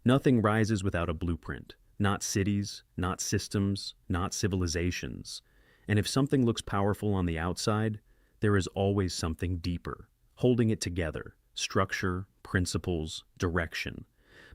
Nothing rises without a blueprint. Not cities, not systems, not civilizations. And if something looks powerful on the outside, there is always something deeper, holding it together: structure, principles, direction.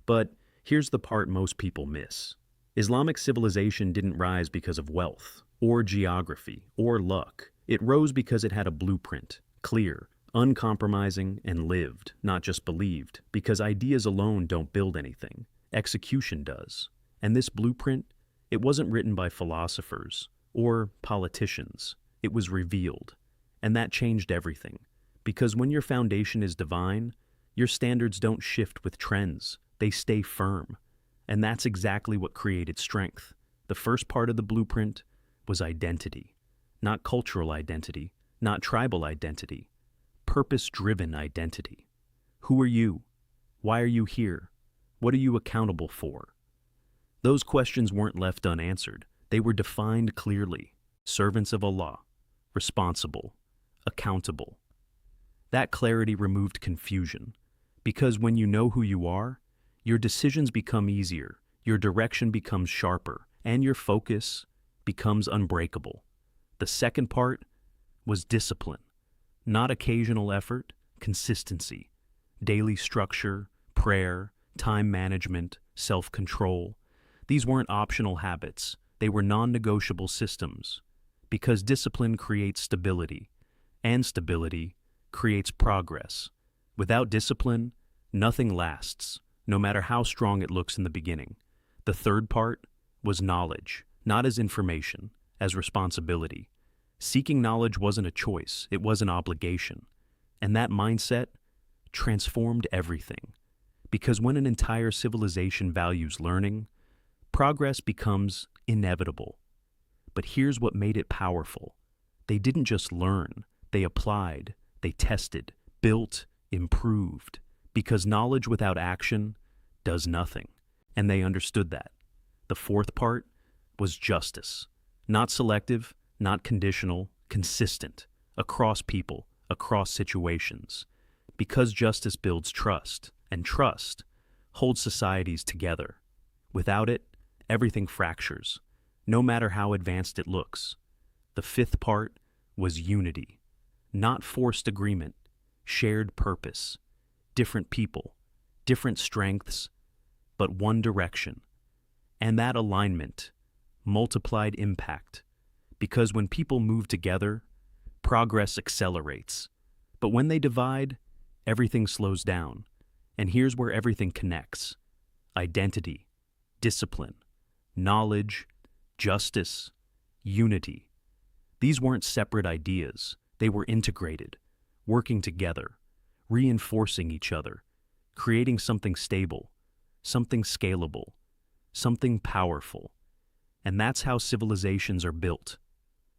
But here's the part most people miss. Islamic civilization didn't rise because of wealth, or geography, or luck. It rose because it had a blueprint, clear, uncompromising, and lived, not just believed, because ideas alone don't build anything. Execution does. And this blueprint, it wasn't written by philosophers or politicians. It was revealed. And that changed everything. Because when your foundation is divine, your standards don't shift with trends. They stay firm. And that's exactly what created strength. The first part of the blueprint was identity. Not cultural identity, not tribal identity. Purpose-driven identity. Who are you? Why are you here? What are you accountable for? Those questions weren't left unanswered. They were defined clearly. Servants of Allah. Responsible. Accountable. That clarity removed confusion. Because when you know who you are, your decisions become easier, your direction becomes sharper, and your focus becomes unbreakable. The second part was discipline. Not occasional effort, consistency. Daily structure, prayer, time management, self-control. These weren't optional habits. They were non-negotiable systems. Because discipline creates stability, and stability creates progress. Without discipline, nothing lasts, no matter how strong it looks in the beginning. The third part was knowledge, not as information, as responsibility. Seeking knowledge wasn't a choice, it was an obligation. And that mindset transformed everything. Because when an entire civilization values learning, progress becomes inevitable. But here's what made it powerful. They didn't just learn, they applied, they tested, built, improved. Because knowledge without action does nothing. And they understood that. The fourth part was justice. Not selective, not conditional, consistent, across people, across situations. Because justice builds trust, and trust holds societies together. Without it, everything fractures, no matter how advanced it looks. The fifth part was unity. Not forced agreement, shared purpose. Different people, different strengths, but one direction. And that alignment multiplied impact. Because when people move together, progress accelerates. But when they divide, everything slows down. And here's where everything connects. Identity, discipline, knowledge, justice, unity. These weren't separate ideas. They were integrated, working together, reinforcing each other, creating something stable, something scalable, something powerful. And that's how civilizations are built.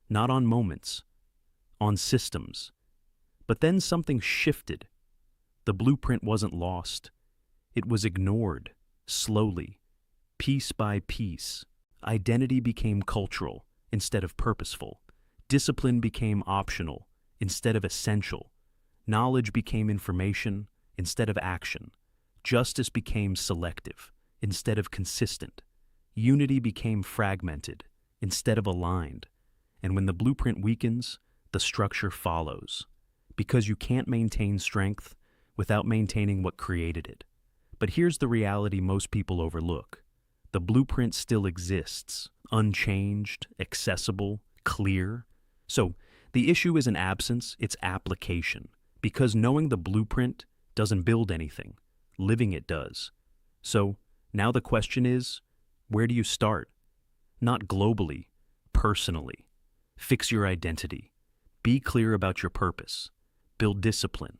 Not on moments, on systems. But then something shifted. The blueprint wasn't lost. It was ignored, slowly, piece by piece. Identity became cultural instead of purposeful. Discipline became optional instead of essential. Knowledge became information instead of action. Justice became selective instead of consistent. Unity became fragmented instead of aligned. And when the blueprint weakens, the structure follows. Because you can't maintain strength without maintaining what created it. But here's the reality most people overlook. The blueprint still exists, unchanged, accessible, clear. So the issue isn't absence, it's application. Because knowing the blueprint doesn't build anything. Living it does. So now the question is, where do you start? Not globally, personally. Fix your identity. Be clear about your purpose. Build discipline.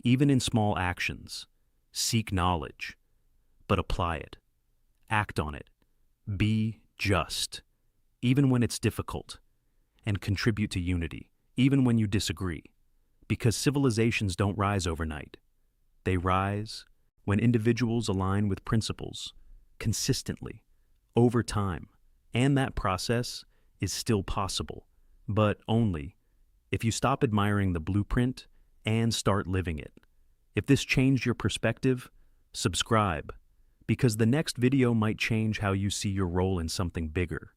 Even in small actions. Seek knowledge. But apply it. Act on it. Be just. Even when it's difficult. And contribute to unity. Even when you disagree. Because civilizations don't rise overnight. They rise when individuals align with principles, consistently, over time. And that process is still possible, but only if you stop admiring the blueprint and start living it. If this changed your perspective, subscribe, because the next video might change how you see your role in something bigger.